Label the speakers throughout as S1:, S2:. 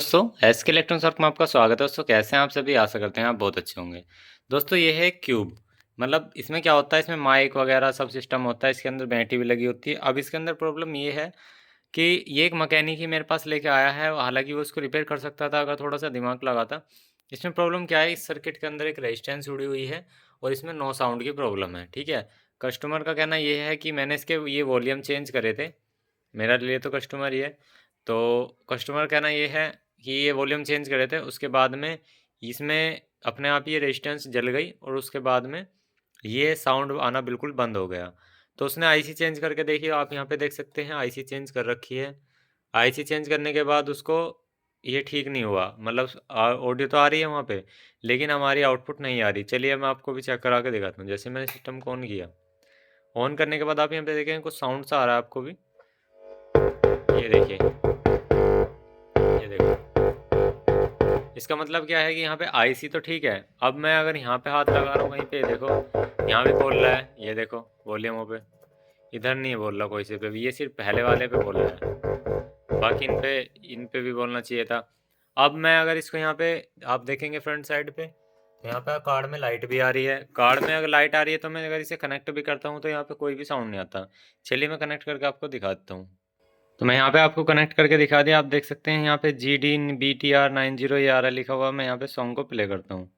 S1: दोस्तों, SK electronics work में आपका स्वागत है। दोस्तों कैसे हैं आप सभी? आशा करते हैं आप बहुत अच्छे होंगे। दोस्तों ये है क्यूब, मतलब इसमें क्या होता है, इसमें माइक वगैरह सब सिस्टम होता है, इसके अंदर बैटरी भी लगी होती है। अब इसके अंदर प्रॉब्लम ये है कि ये एक मैकेनिक ही मेरे पास लेके आया है, हालांकि वो उसको रिपेयर कर सकता था अगर थोड़ा सा दिमाग लगाता। इसमें प्रॉब्लम क्या है, इस सर्किट के अंदर एक रेजिस्टेंस जुड़ी हुई है और इसमें नो साउंड की प्रॉब्लम है। ठीक है, कस्टमर का कहना ये है कि मैंने इसके ये वॉल्यूम चेंज करे थे, मेरा लिए तो कस्टमर ही है। तो कस्टमर कहना ये है कि ये वॉल्यूम चेंज करे थे, उसके बाद में इसमें अपने आप ये रेजिस्टेंस जल गई और उसके बाद में ये साउंड आना बिल्कुल बंद हो गया। तो उसने आईसी चेंज करके देखी, आप यहाँ पे देख सकते हैं आईसी चेंज कर रखी है। आईसी चेंज करने के बाद उसको ये ठीक नहीं हुआ, मतलब ऑडियो तो आ रही है वहाँ पे, लेकिन हमारी आउटपुट नहीं आ रही। चलिए मैं आपको भी चेक करा के दिखाता हूँ। जैसे मैंने सिस्टम को ऑन किया, ऑन करने के बाद आप यहाँ पे देखें कुछ साउंड सा आ रहा है आपको भी, ये देखिए, ये देखो। इसका मतलब क्या है कि यहाँ पे आईसी तो ठीक है। अब मैं अगर यहाँ पे हाथ लगा रहा हूँ कहीं पे, देखो यहाँ भी बोल रहा है, ये देखो वॉल्यूमों पे, इधर नहीं बोल रहा कोई से पे भी, ये सिर्फ पहले वाले पे बोल रहा है, बाकी इन पे भी बोलना चाहिए था। अब मैं अगर इसको यहाँ पे आप देखेंगे फ्रंट साइड पे, तो यहाँ पे कार्ड में लाइट भी आ रही है। कार्ड में अगर लाइट आ रही है तो मैं अगर इसे कनेक्ट भी करता हूँ तो यहाँ पे कोई भी साउंड नहीं आता। चलिए मैं कनेक्ट करके आपको दिखा देता हूँ। तो मैं यहाँ पे आपको कनेक्ट करके दिखा दिया। आप देख सकते हैं यहाँ पे GD BTR90 ये आ रहा है लिखा हुआ। मैं यहाँ पे सॉन्ग को प्ले करता हूँ,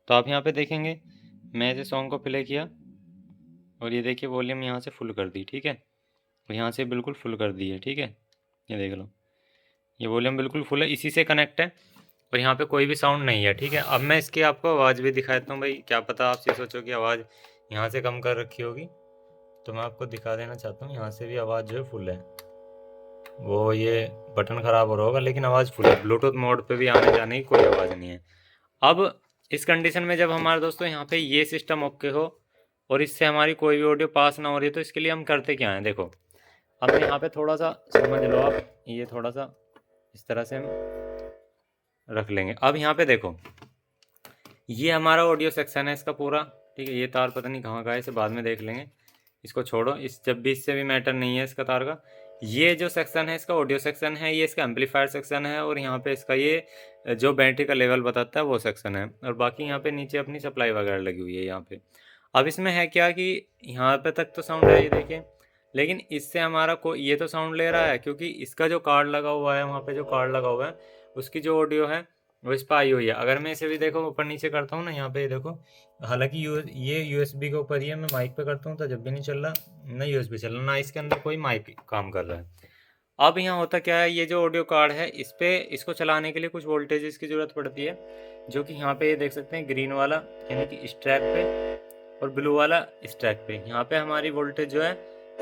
S1: तो आप यहाँ पे देखेंगे मैं इसे सॉन्ग को प्ले किया और ये देखिए वॉल्यूम यहाँ से फुल कर दी। ठीक है, और यहाँ से बिल्कुल फुल कर दी है। ठीक है, ये देख लो, ये वॉल्यूम बिल्कुल फुल है, इसी से कनेक्ट है और यहाँ पे कोई भी साउंड नहीं है। ठीक है, अब मैं इसकी आपको आवाज़ भी दिखा देता हूँ। भाई क्या पता आप ये सोचो कि आवाज़ यहाँ से कम कर रखी होगी, तो मैं आपको दिखा देना चाहता हूँ। यहाँ से भी आवाज़ जो है फुल है, वो ये बटन ख़राब हो रहा होगा लेकिन आवाज़ फुल है। ब्लूटूथ मोड पे भी आने जाने की कोई आवाज़ नहीं है। अब इस कंडीशन में जब हमारे दोस्तों यहाँ पे ये सिस्टम ओके हो और इससे हमारी कोई भी ऑडियो पास ना हो रही है, तो इसके लिए हम करते क्या हैं, देखो। अब यहाँ पे थोड़ा सा समझ लो आप, ये थोड़ा सा इस तरह से हम रख लेंगे। अब यहाँ पे देखो, ये हमारा ऑडियो सेक्शन है इसका पूरा। ठीक है, ये तार पता नहीं कहाँ का है, इसे बाद में देख लेंगे, इसको छोड़ो। इस जब भी इससे भी मैटर नहीं है इसका तार का। ये जो सेक्शन है इसका ऑडियो सेक्शन है, ये इसका एम्पलीफायर सेक्शन है, और यहाँ पे इसका ये जो बैटरी का लेवल बताता है वो सेक्शन है, और बाकी यहाँ पे नीचे अपनी सप्लाई वगैरह लगी हुई है यहाँ पे। अब इसमें है क्या कि यहाँ पे तक तो साउंड है, ये देखिए, लेकिन इससे हमारा को ये तो साउंड ले रहा है क्योंकि इसका जो कार्ड लगा हुआ है, वहाँ पे जो कार्ड लगा हुआ है उसकी जो ऑडियो है वो इस पर आई हुई है। अगर मैं इसे भी देखो ऊपर नीचे करता हूँ ना, यहाँ पे देखो, हालांकि ये यूएसबी के ऊपर ही है, मैं माइक पे करता हूँ तो जब भी नहीं चल रहा, ना यूएसबी चल रहा, ना इसके अंदर कोई माइक काम कर रहा है। अब यहाँ होता क्या है, ये जो ऑडियो कार्ड है इस पे इसको चलाने के लिए कुछ वोल्टेज की ज़रूरत पड़ती है, जो कि यहाँ पे ये देख सकते हैं ग्रीन वाला यानी कि इस ट्रैक पे, और ब्लू वाला इस ट्रैक पे। यहाँ पे हमारी वोल्टेज जो है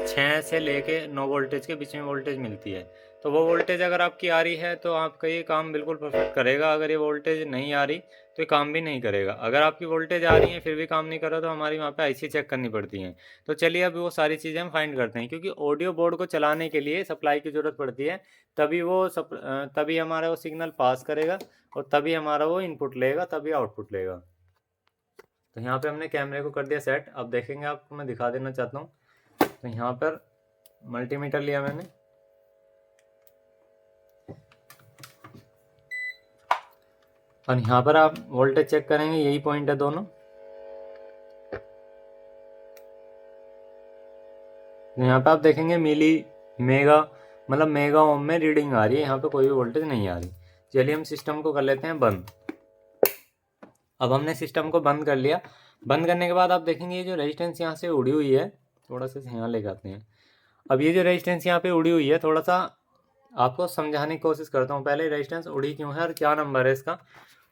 S1: 6 से लेके 9 वोल्टेज के बीच में वोल्टेज मिलती है। तो वो वोल्टेज अगर आपकी आ रही है तो आपका ये काम बिल्कुल परफेक्ट करेगा। अगर ये वोल्टेज नहीं आ रही तो ये काम भी नहीं करेगा। अगर आपकी वोल्टेज आ रही है फिर भी काम नहीं कर रहा, तो हमारी वहाँ पे आईसी चेक करनी पड़ती है। तो चलिए अभी वो सारी चीज़ें हम फाइंड करते हैं, क्योंकि ऑडियो बोर्ड को चलाने के लिए सप्लाई की ज़रूरत पड़ती है, तभी हमारा वो सिग्नल पास करेगा और तभी हमारा वो इनपुट लेगा, तभी आउटपुट लेगा। तो यहाँ पे हमने कैमरे को कर दिया सेट। अब देखेंगे, आपको मैं दिखा देना चाहता हूँ। तो यहाँ पर मल्टीमीटर लिया मैंने, और यहाँ पर आप वोल्टेज चेक करेंगे, यही पॉइंट है दोनों। यहाँ पे आप देखेंगे मिली मेगा, मतलब मेगा ओम में रीडिंग आ रही है, यहाँ पे कोई भी वोल्टेज नहीं आ रही। चलिए हम सिस्टम को कर लेते हैं बंद। अब हमने सिस्टम को बंद कर लिया। बंद करने के बाद आप देखेंगे ये जो रेजिस्टेंस यहाँ से उड़ी हुई है, थोड़ा सा यहाँ ले जाते हैं। अब ये जो रेजिस्टेंस यहाँ पे उड़ी हुई है, थोड़ा सा आपको समझाने की कोशिश करता हूँ। पहले रेजिस्टेंस उड़ी क्यों है और क्या नंबर है इसका,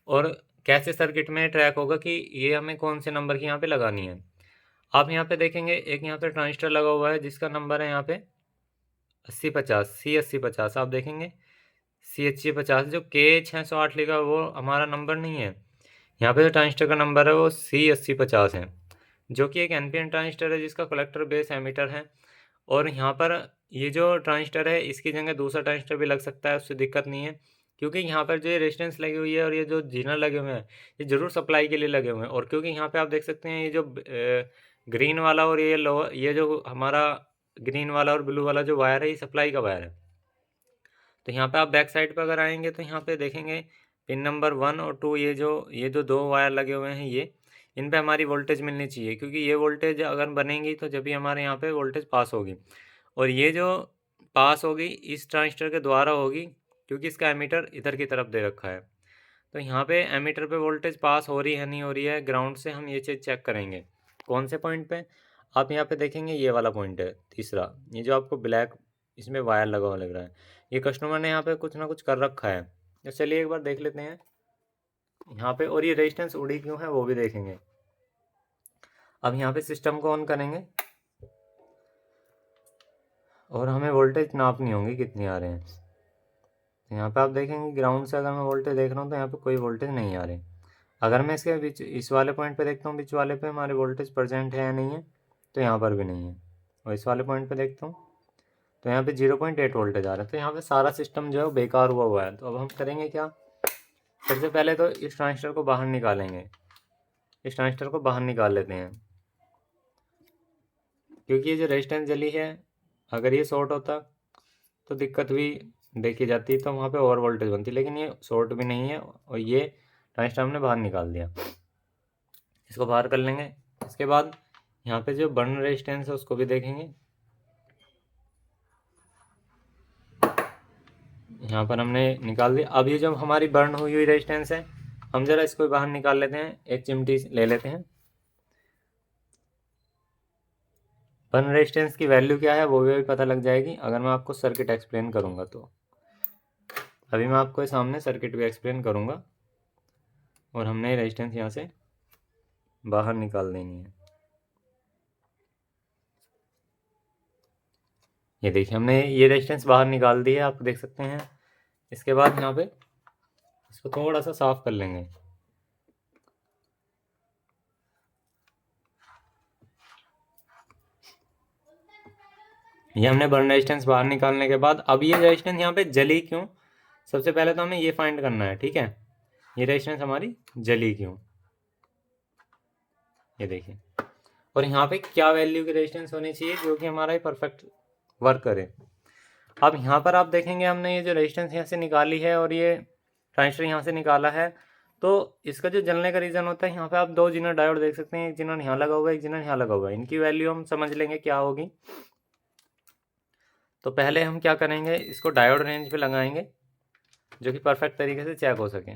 S1: और कैसे सर्किट में ट्रैक होगा कि ये हमें कौन से नंबर की यहाँ पे लगानी है। आप यहाँ पे देखेंगे एक यहाँ पे ट्रांजिस्टर लगा हुआ है जिसका नंबर है यहाँ पे 8050, C8050। आप देखेंगे C8050, जो K608 लिखा है वो हमारा नंबर नहीं है। यहाँ पे जो ट्रांजिस्टर का नंबर है वो C8050 है, जो कि एक एनपीएन ट्रांजिस्टर है जिसका कलेक्टर बेस एमीटर है। और यहाँ पर ये जो ट्रांजिस्टर है इसकी जगह दूसरा ट्रांजिस्टर भी लग सकता है, उससे दिक्कत नहीं है, क्योंकि यहाँ पर जो ये रेजिस्टेंस लगी हुई है और ये जो जीनर लगे हुए हैं ये ज़रूर सप्लाई के लिए लगे हुए हैं। और क्योंकि यहाँ पे आप देख सकते हैं ये जो ग्रीन वाला और ये जो हमारा ग्रीन वाला और ब्लू वाला जो वायर है ये सप्लाई का वायर है। तो यहाँ पे आप बैक साइड पे अगर आएंगे तो यहाँ पे देखेंगे पिन नंबर 1 और 2 ये जो 2 वायर लगे हुए हैं ये इन पे हमारी वोल्टेज मिलनी चाहिए, क्योंकि ये वोल्टेज अगर बनेंगी तो जब भी हमारे यहाँ पे वोल्टेज पास होगी, और ये जो पास होगी इस ट्रांजिस्टर के द्वारा होगी, क्योंकि इसका एमीटर इधर की तरफ दे रखा है। तो यहाँ पे एमीटर पे वोल्टेज पास हो रही है नहीं हो रही है, ग्राउंड से हम ये चीज़ चेक करेंगे। कौन से पॉइंट पे? आप यहाँ पे देखेंगे ये वाला पॉइंट है तीसरा, ये जो आपको ब्लैक इसमें वायर लगा हुआ लग रहा है, ये कस्टमर ने यहाँ पे कुछ ना कुछ कर रखा है। तो चलिए एक बार देख लेते हैं यहाँ पे, और ये रेजिस्टेंस उड़ी क्यों है वो भी देखेंगे। अब यहाँ पे सिस्टम को ऑन करेंगे और हमें वोल्टेज नापनी होगी कितनी आ रहे हैं। तो यहाँ पे आप देखेंगे ग्राउंड से अगर मैं वोल्टेज देख रहा हूँ तो यहाँ पे कोई वोल्टेज नहीं आ रही। अगर मैं इसके बीच इस वाले पॉइंट पे देखता हूँ, बीच वाले पे हमारे वोल्टेज प्रेजेंट है या नहीं है, तो यहाँ पर भी नहीं है। और इस वाले पॉइंट पे देखता हूँ तो यहाँ पे 0.8 वोल्टेज आ रहा है। तो यहाँ पे सारा सिस्टम जो है बेकार हुआ है। तो अब हम करेंगे क्या, सबसे पहले तो इस ट्रांजिस्टर को बाहर निकालेंगे। इस ट्रांजिस्टर को बाहर निकाल लेते हैं, क्योंकि ये जो रेजिस्टेंस जली है अगर ये शॉर्ट होता तो दिक्कत भी देखी जाती, तो वहाँ पे और वोल्टेज बनती, लेकिन ये शॉर्ट भी नहीं है और ये ट्रांजिस्टर हमने बाहर निकाल दिया। इसको बाहर कर लेंगे। इसके बाद यहाँ पे जो बर्न रेजिस्टेंस है उसको भी देखेंगे। यहाँ पर हमने निकाल दिया। अब ये जब हमारी बर्न हुई हुई रेजिस्टेंस है, हम जरा इसको बाहर निकाल लेते हैं, एक चिमटी ले लेते हैं। बर्न रेजिस्टेंस की वैल्यू क्या है वो भी पता लग जाएगी अगर मैं आपको सर्किट एक्सप्लेन करूँगा। तो अभी मैं आपको सामने सर्किट भी एक्सप्लेन करूँगा, और हमने रेजिस्टेंस यहाँ से बाहर निकाल देनी है। ये देखिए हमने ये रेजिस्टेंस बाहर निकाल दी है, आप देख सकते हैं। इसके बाद यहाँ पे इसको थोड़ा सा साफ कर लेंगे। ये हमने बर्न रेजिस्टेंस बाहर निकालने के बाद अब ये रेजिस्टेंस यहाँ पे जली क्यों, सबसे पहले तो हमें ये फाइंड करना है, ठीक है। ये रेजिस्टेंस हमारी जली क्यों, ये देखिए। और यहाँ पे क्या वैल्यू की रेजिस्टेंस होनी चाहिए जो कि हमारा ये परफेक्ट वर्क करे। अब यहाँ पर आप देखेंगे हमने ये जो रेजिस्टेंस यहाँ से निकाली है और ये ट्रांजिस्टर यहाँ से निकाला है, तो इसका जो जलने का रीज़न होता है, यहाँ पे आप दो जिनर डायोड देख सकते हैं, एक जिनर यहाँ लगा हुआ है, एक जिनर यहाँ लगा हुआ है। इनकी वैल्यू हम समझ लेंगे क्या होगी। तो पहले हम क्या करेंगे, इसको डायोड रेंज पे लगाएंगे जो कि परफेक्ट तरीके से चेक हो सके।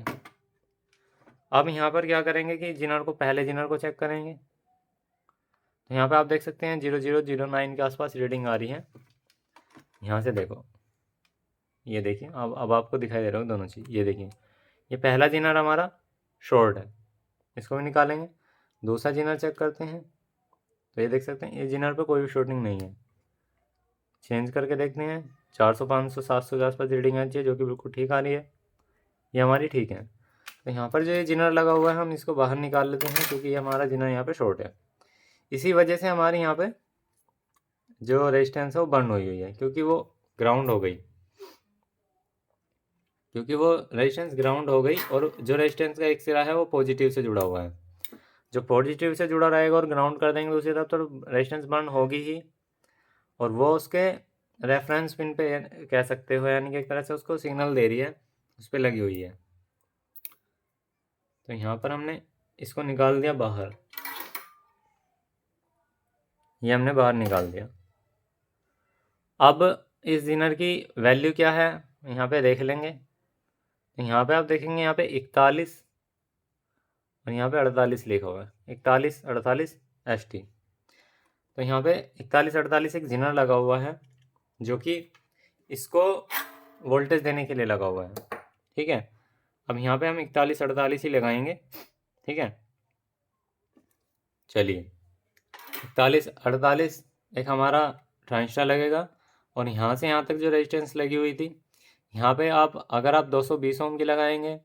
S1: अब यहाँ पर क्या करेंगे कि जिनर को पहले जिनर को चेक करेंगे। तो यहाँ पे आप देख सकते हैं 0009 के आसपास रीडिंग आ रही है। यहाँ से देखो, ये देखिए अब आपको दिखाई दे रहा हो दोनों चीज़। ये देखिए ये पहला जिनर हमारा शॉर्ट है, इसको भी निकालेंगे। दूसरा जिनर चेक करते हैं, तो ये देख सकते हैं ये जिनर पे कोई भी शॉर्टिंग नहीं है। चेंज करके देखते हैं 400 500 700 के आसपास रीडिंग आनी चाहिए, जो कि बिल्कुल ठीक आ रही है, ये हमारी ठीक है। तो यहाँ पर जो ये जिनर लगा हुआ है हम इसको बाहर निकाल लेते हैं, क्योंकि ये हमारा जिनर यहाँ पे शॉर्ट है। इसी वजह से हमारे यहाँ पे जो रेजिस्टेंस है वो बर्न हुई है, क्योंकि वो ग्राउंड हो गई, क्योंकि वो रेजिस्टेंस ग्राउंड हो गई। और जो रेजिस्टेंस का एक सिरा है वो पॉजिटिव से जुड़ा हुआ है, जो पॉजिटिव से जुड़ा रहेगा और ग्राउंड कर देंगे दूसरी तरफ, तो रेजिस्टेंस बर्न होगी ही। और वो उसके रेफरेंस पिन पे कह सकते हो, यानी कि एक तरह से उसको सिग्नल दे रही है, उस पर लगी हुई है। तो यहाँ पर हमने इसको निकाल दिया बाहर, ये हमने बाहर निकाल दिया। अब इस जिनर की वैल्यू क्या है यहाँ पे देख लेंगे। तो यहाँ पे आप देखेंगे यहाँ पे 41 और यहाँ पे 48 लिखा हुआ है, 41 48 ST। तो यहाँ पे 41 48 एक जिनर लगा हुआ है जो कि इसको वोल्टेज देने के लिए लगा हुआ है, ठीक है। अब यहाँ पे हम 41 48 ही लगाएंगे, ठीक है। चलिए 41 48 एक हमारा ट्रांजिस्टर लगेगा, और यहाँ से यहाँ तक जो रेजिस्टेंस लगी हुई थी, यहाँ पे आप अगर आप 220 ओम की लगाएंगे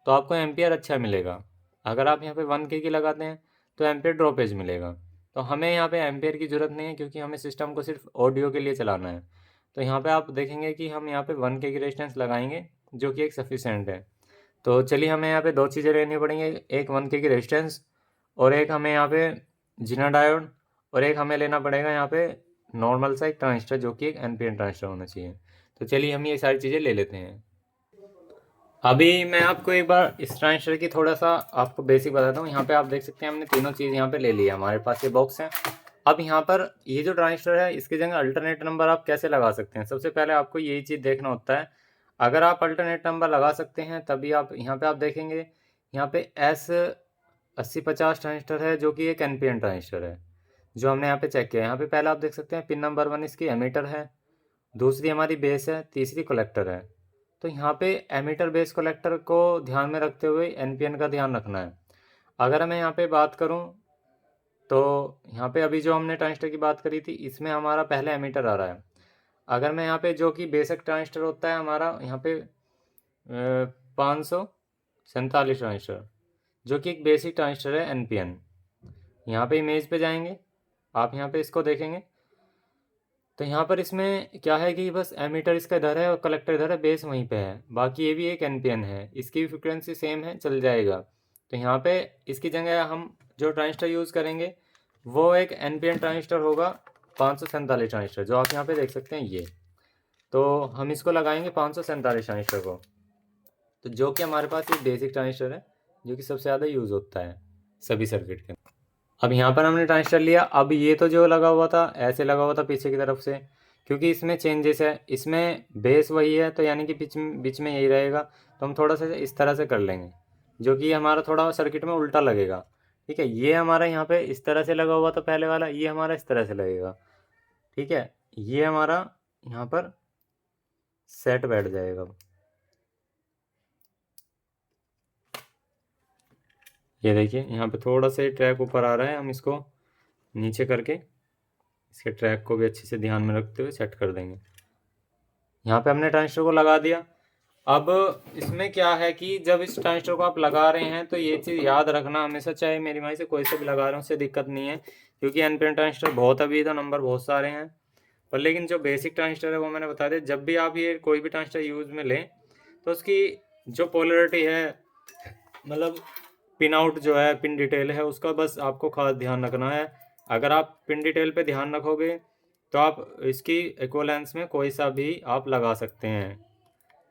S1: तो आपको एम्पियर अच्छा मिलेगा। अगर आप यहाँ पे 1K की लगाते हैं तो एम्पियर ड्रॉपेज मिलेगा। तो हमें यहाँ पे एम्पियर की ज़रूरत नहीं है, क्योंकि हमें सिस्टम को सिर्फ ऑडियो के लिए चलाना है। तो यहाँ पे आप देखेंगे कि हम यहाँ पे 1K की रेजिस्टेंस लगाएंगे, जो कि एक सफिशेंट है। तो चलिए हमें यहाँ पे दो चीज़ें लेनी पड़ेंगी, एक 1K की रेजिस्टेंस और एक हमें यहाँ पे जिनर डायोड, और एक हमें लेना पड़ेगा यहाँ पे नॉर्मल सा एक ट्रांजिस्टर, जो कि एक NPN ट्रांजिस्टर होना चाहिए। तो चलिए हम ये सारी चीज़ें ले लेते हैं। अभी मैं आपको एक बार इस ट्रांजिस्टर की थोड़ा सा आपको बेसिक बताता हूँ। यहाँ पे आप देख सकते हैं हमने तीनों चीज़ यहाँ पे ले लिया, हमारे पास ये बॉक्स है। अब यहाँ पर ये जो ट्रांजिस्टर है इसकी जगह अल्टरनेट नंबर आप कैसे लगा सकते हैं, सबसे पहले आपको यही चीज़ देखना होता है। अगर आप अल्टरनेट नंबर लगा सकते हैं तभी आप यहाँ पे आप देखेंगे यहाँ पे S8050 ट्रांजिस्टर है, जो कि एक NPN ट्रांजिस्टर है, जो हमने यहाँ पे चेक किया। यहाँ पे पहले आप देख सकते हैं पिन नंबर 1 इसकी एमीटर है, दूसरी हमारी बेस है, तीसरी कलेक्टर है। तो यहाँ पे एमीटर बेस कलेक्टर को ध्यान में रखते हुए NPN का ध्यान रखना है। अगर मैं यहाँ पे बात करूँ तो यहाँ पे अभी जो हमने ट्रांजिस्टर की बात करी थी इसमें हमारा पहले एमीटर आ रहा है। अगर मैं यहाँ पे जो कि बेसिक ट्रांजिस्टर होता है हमारा यहाँ पे 547 ट्रांजिस्टर, जो कि एक बेसिक ट्रांजिस्टर है NPN। यहाँ पे इमेज पे जाएंगे, आप यहाँ पे इसको देखेंगे तो यहाँ पर इसमें क्या है कि बस एमीटर इसका इधर है और कलेक्टर इधर है, बेस वहीं पे है। बाकी ये भी एक NPN है, इसकी भी फ्रिक्वेंसी सेम है, चल जाएगा। तो यहाँ पे इसकी जगह हम जो ट्रांजिस्टर यूज़ करेंगे वो एक NPN ट्रांजिस्टर होगा, 547 ट्रांजिस्टर, जो आप यहाँ पे देख सकते हैं ये। तो हम इसको लगाएंगे 547 ट्रांजिस्टर को, तो जो कि हमारे पास ये बेसिक ट्रांजिस्टर है, जो कि सबसे ज़्यादा यूज़ होता है सभी सर्किट के। अब यहाँ पर हमने ट्रांजिस्टर लिया। अब ये तो जो लगा हुआ था ऐसे लगा हुआ था पीछे की तरफ से, क्योंकि इसमें चेंजेस है, इसमें बेस वही है तो यानी कि बीच में यही रहेगा। तो हम थोड़ा सा इस तरह से कर लेंगे, जो कि हमारा थोड़ा सर्किट में उल्टा लगेगा। ठीक है, ये हमारा यहाँ पे इस तरह से लगा हुआ था पहले वाला, ये हमारा इस तरह से लगेगा। ठीक है, ये हमारा यहाँ पर सेट बैठ जाएगा। ये देखिए यहाँ पे थोड़ा सा ट्रैक ऊपर आ रहा है, हम इसको नीचे करके इसके ट्रैक को भी अच्छे से ध्यान में रखते हुए सेट कर देंगे। यहाँ पे हमने ट्रांजिस्टर को लगा दिया। अब इसमें क्या है कि जब इस ट्रांजिस्टर को आप लगा रहे हैं तो ये चीज़ याद रखना हमेशा, चाहे मेरी माई से कोई से भी लगा रहे हैं उससे दिक्कत नहीं है, क्योंकि NPN ट्रांजिस्टर बहुत अभी तो नंबर बहुत सारे हैं। पर लेकिन जो बेसिक ट्रांजिस्टर है वो मैंने बता दिया, जब भी आप ये कोई भी ट्रांजिस्टर यूज़ में लें तो उसकी जो पोलरिटी है, मतलब पिन आउट जो है, पिन डिटेल है, उसका बस आपको खास ध्यान रखना है। अगर आप पिन डिटेल पे ध्यान रखोगे तो आप इसकी इक्विवेलेंस में कोई सा भी आप लगा सकते हैं।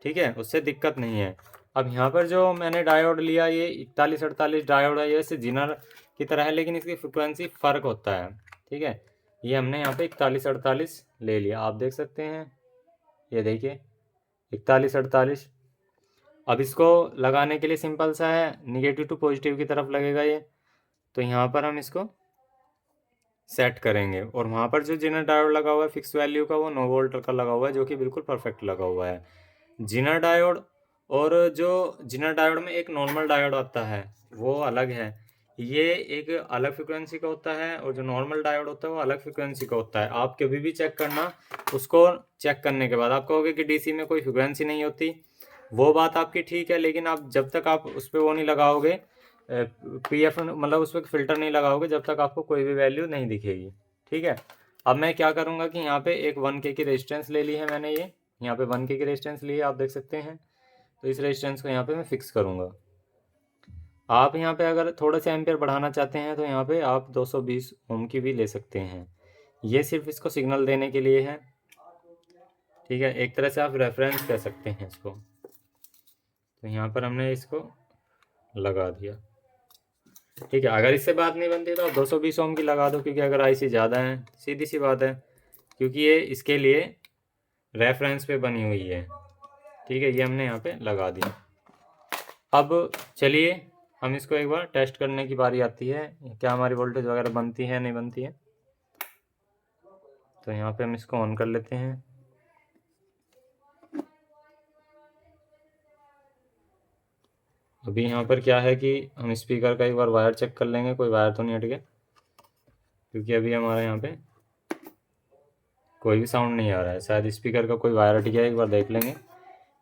S1: ठीक है, उससे दिक्कत नहीं है। अब यहाँ पर जो मैंने डायोड लिया ये 4148 डायोड है, ये वैसे जिनर की तरह है लेकिन इसकी फ्रिक्वेंसी फ़र्क होता है। ठीक है, ये हमने यहाँ पे 4148 ले लिया, आप देख सकते हैं, ये देखिए 4148। अब इसको लगाने के लिए सिंपल सा है, निगेटिव टू पॉजिटिव की तरफ लगेगा ये। तो यहाँ पर हम इसको सेट करेंगे, और वहाँ पर जो जिनर डायोड लगा हुआ है फिक्स वैल्यू का, वो 9 वोल्ट का लगा हुआ है, जो कि बिल्कुल परफेक्ट लगा हुआ है। जिनर डायोड और जो जिनर डायोड में एक नॉर्मल डायोड आता है वो अलग है, ये एक अलग फ्रिक्वेंसी का होता है, और जो नॉर्मल डायोड होता है वो अलग फ्रिक्वेंसी का होता है। आप कभी भी चेक करना, उसको चेक करने के बाद आप कहोगे कि DC में कोई फ्रिक्वेंसी नहीं होती, वो बात आपकी ठीक है, लेकिन आप जब तक आप उस पर वो नहीं लगाओगे, PF मतलब उस पर फिल्टर नहीं लगाओगे, जब तक आपको कोई भी वैल्यू नहीं दिखेगी। ठीक है, अब मैं क्या करूँगा कि यहाँ पे एक 1K की रेजिस्टेंस ले ली है मैंने, ये यहाँ पे 1K की रेजिस्टेंस ली है, आप देख सकते हैं। तो इस रेजिस्टेंस को यहाँ पे मैं फिक्स करूँगा। आप यहाँ पे अगर थोड़ा सा एम्पियर बढ़ाना चाहते हैं तो यहाँ पे आप 220 ओम की भी ले सकते हैं, ये सिर्फ इसको सिग्नल देने के लिए है। ठीक है, एक तरह से आप रेफरेंस कह सकते हैं इसको। तो यहाँ पर हमने इसको लगा दिया। ठीक है, अगर इससे बात नहीं बनती तो आप 220 ओम की लगा दो, क्योंकि अगर IC ज़्यादा है, सीधी सी बात है, क्योंकि ये इसके लिए रेफरेंस पे बनी हुई है। ठीक है, ये हमने यहाँ पे लगा दिया। अब चलिए हम इसको एक बार टेस्ट करने की बारी आती है, क्या हमारी वोल्टेज वगैरह बनती है नहीं बनती है। तो यहाँ पे हम इसको ऑन कर लेते हैं। अभी यहाँ पर क्या है कि हम स्पीकर का एक बार वायर चेक कर लेंगे, कोई वायर तो नहीं हट गया, क्योंकि अभी हमारा यहाँ पे कोई भी साउंड नहीं आ रहा है, शायद स्पीकर का कोई वायर हट गया है, एक बार देख लेंगे।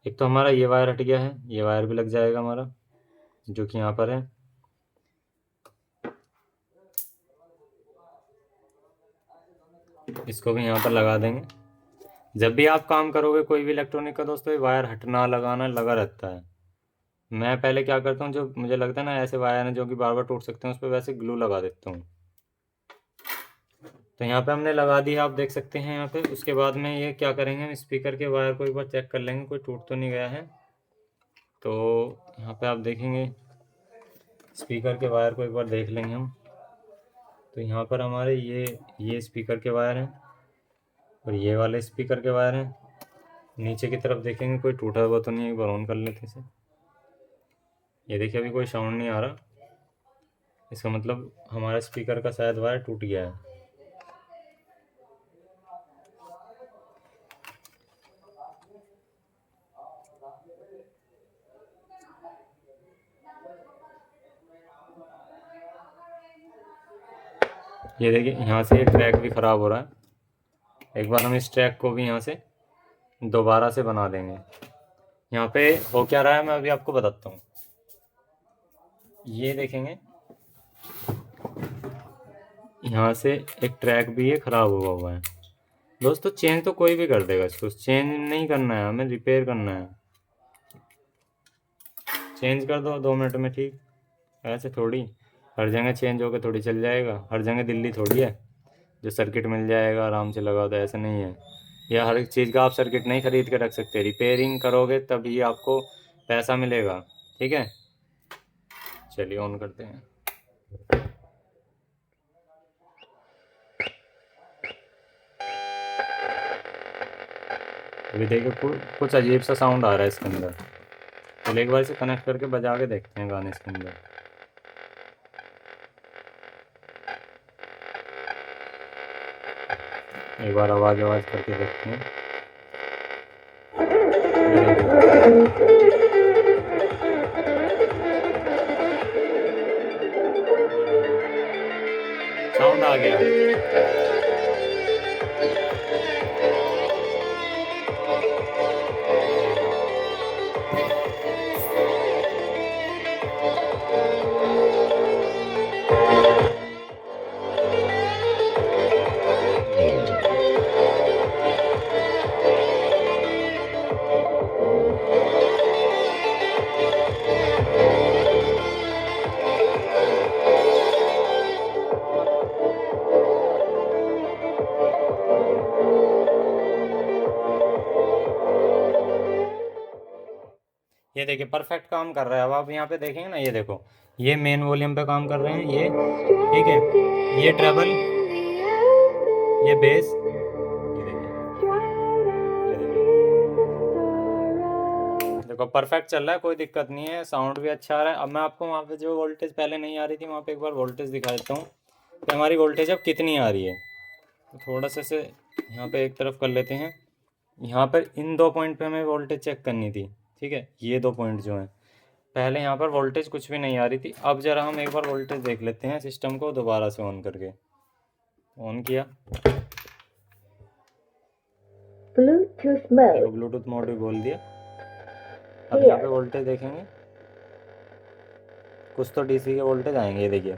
S1: एक तो हमारा ये वायर हट गया है, ये वायर भी लग जाएगा हमारा, जो कि यहाँ पर है। इसको भी यहाँ पर लगा देंगे। जब भी आप काम करोगे कोई भी इलेक्ट्रॉनिक का दोस्तों, ये वायर हटना लगाना लगा रहता है। मैं पहले क्या करता हूँ, जो मुझे लगता है ना ऐसे वायर हैं जो कि बार बार टूट सकते हैं, उस पर वैसे ग्लू लगा देता हूँ। तो यहाँ पे हमने लगा दिया, आप देख सकते हैं यहाँ पे। उसके बाद में ये क्या करेंगे, हम स्पीकर के वायर को एक बार चेक कर लेंगे कोई टूट तो नहीं गया है। तो यहाँ पे आप देखेंगे स्पीकर के वायर को एक बार देख लेंगे हम। तो यहाँ पर हमारे ये स्पीकर के वायर हैं और ये वाले स्पीकर के वायर हैं। नीचे की तरफ देखेंगे कोई टूटा हुआ तो नहीं, एक बार ऑन कर लेते इसे। ये देखिए अभी कोई साउंड नहीं आ रहा, इसका मतलब हमारा स्पीकर का शायद वायर टूट गया है। ये देखिए यहाँ से ये ट्रैक भी ख़राब हो रहा है। एक बार हम इस ट्रैक को भी यहाँ से दोबारा से बना देंगे। यहाँ पे हो क्या रहा है मैं अभी आपको बताता हूँ। ये देखेंगे यहाँ से एक ट्रैक भी ये ख़राब हुआ है। दोस्तों चेंज तो कोई भी कर देगा इसको, चेंज नहीं करना है हमें, रिपेयर करना है। चेंज कर दो 2 मिनट में, ठीक। ऐसे थोड़ी हर जगह चेंज होकर थोड़ी चल जाएगा, हर जगह दिल्ली थोड़ी है जो सर्किट मिल जाएगा आराम से लगा दो, ऐसा नहीं है। या हर एक चीज़ का आप सर्किट नहीं खरीद के रख सकते, रिपेयरिंग करोगे तभी आपको पैसा मिलेगा, ठीक है। चलिए ऑन करते हैं। अभी देखिए कुछ अजीब सा साउंड आ रहा है इसके अंदर। चलिए एक बार इसे कनेक्ट करके बजा के देखते हैं गाने इसके अंदर। एक बार आवाज़ करके देखते हैं। साउंड आ गया। ये देखिए परफेक्ट काम कर रहा है। अब आप यहाँ पे देखेंगे ना, ये देखो ये मेन वॉल्यूम पे काम कर रहे हैं ये, ठीक है। ये ट्रेबल, ये बेस, ये देखिए देखो परफेक्ट चल रहा है, कोई दिक्कत नहीं है, साउंड भी अच्छा आ रहा है। अब मैं आपको वहाँ पे जो वोल्टेज पहले नहीं आ रही थी, वहाँ पे एक बार वोल्टेज दिखा देता हूँ कि हमारी वोल्टेज अब कितनी आ रही है। तो थोड़ा सा से यहाँ पे एक तरफ कर लेते हैं। यहाँ पर इन 2 पॉइंट पे हमें वोल्टेज चेक करनी थी, ठीक है। ये 2 पॉइंट जो हैं, पहले यहाँ पर वोल्टेज कुछ भी नहीं आ रही थी। अब ज़रा हम एक बार वोल्टेज देख लेते हैं सिस्टम को दोबारा से ऑन करके। ऑन किया, ब्लूटूथ मोड भी बोल दिया। अब यहाँ पे वोल्टेज देखेंगे, कुछ तो डीसी के वोल्टेज आएंगे। ये देखिए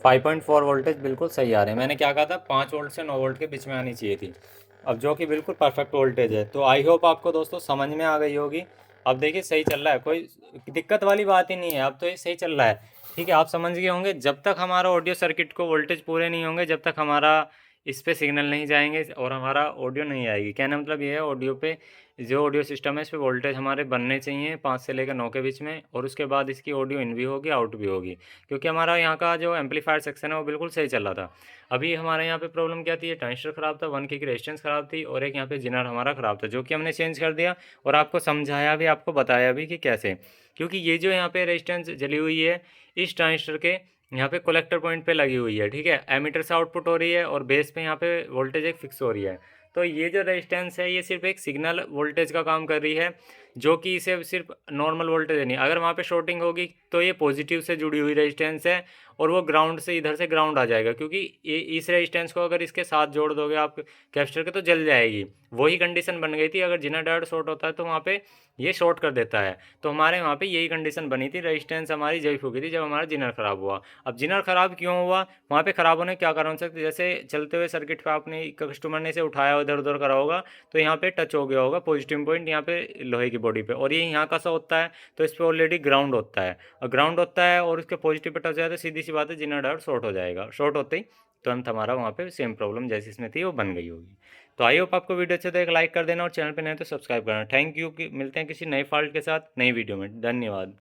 S1: 5.4 वोल्टेज बिल्कुल सही आ रहे हैं। मैंने क्या कहा था, 5 वोल्ट से 9 वोल्ट के बीच में आनी चाहिए थी, अब जो कि बिल्कुल परफेक्ट वोल्टेज है। तो आई होप आपको दोस्तों समझ में आ गई होगी। अब देखिए सही चल रहा है, कोई दिक्कत वाली बात ही नहीं है, अब तो ये सही चल रहा है, ठीक है। आप समझ गए होंगे, जब तक हमारा ऑडियो सर्किट को वोल्टेज पूरे नहीं होंगे, जब तक हमारा इस पे सिग्नल नहीं जाएंगे और हमारा ऑडियो नहीं आएगी। कहने मतलब ये है, ऑडियो पे जो ऑडियो सिस्टम है इस पर वोल्टेज हमारे बनने चाहिए 5 से लेकर 9 के बीच में, और उसके बाद इसकी ऑडियो इन भी होगी आउट भी होगी, क्योंकि हमारा यहाँ का जो एम्पलीफायर सेक्शन है वो बिल्कुल सही चल रहा था। अभी हमारे यहाँ पे प्रॉब्लम क्या थी, ये ट्रांजिस्टर ख़राब था, 1K की रेजिस्टेंस ख़राब थी, और एक यहाँ पे जिनर हमारा ख़राब था, जो कि हमने चेंज कर दिया और आपको समझाया भी, आपको बताया भी कि कैसे। क्योंकि ये जो यहाँ पे रेजिस्टेंस जली हुई है इस ट्रांजिस्टर के यहाँ पे कलेक्टर पॉइंट पे लगी हुई है, ठीक है। एमीटर से आउटपुट हो रही है और बेस पे यहाँ पे वोल्टेज एक फिक्स हो रही है। तो ये जो रेजिस्टेंस है ये सिर्फ एक सिग्नल वोल्टेज का काम कर रही है, जो कि इसे सिर्फ नॉर्मल वोल्टेज नहीं, अगर वहाँ पे शॉर्टिंग होगी तो ये पॉजिटिव से जुड़ी हुई रेजिस्टेंस है और वो ग्राउंड से इधर से ग्राउंड आ जाएगा, क्योंकि ये इस रेजिस्टेंस को अगर इसके साथ जोड़ दोगे आप कैपेसिटर के तो जल जाएगी। वही कंडीशन बन गई थी, अगर जिनर डायोड शॉर्ट होता है तो वहाँ पे ये शॉर्ट कर देता है। तो हमारे वहाँ पे यही कंडीशन बनी थी, रेजिस्टेंस हमारी जई फूकी थी जब हमारा जिनर ख़राब हुआ। अब जिनर ख़राब क्यों हुआ, वहाँ पे ख़राब होने क्या कारण हो सकते, जैसे चलते हुए सर्किट पे आपने कस्टमर ने इसे उठाया इधर उधर करा होगा, तो यहाँ पे टच हो गया होगा पॉजिटिव पॉइंट, यहाँ पे लोहे की बॉडी पे, और ये यहाँ का सा होता है तो इस पर ऑलरेडी ग्राउंड होता है, और ग्राउंड होता है और उसके पॉजिटिव पे टच हो जाए तो सीधी सी बात है जिनर डायोड शॉर्ट हो जाएगा। शॉर्ट होते ही तुरंत हमारा वहाँ पे सेम प्रॉब्लम जैसी इसमें थी वो बन गई होगी। तो आई होप आपको वीडियो अच्छे तो एक लाइक कर देना और चैनल पे नए तो सब्सक्राइब करना। थैंक यू, कि मिलते हैं किसी नए फॉल्ट के साथ नई वीडियो में। धन्यवाद।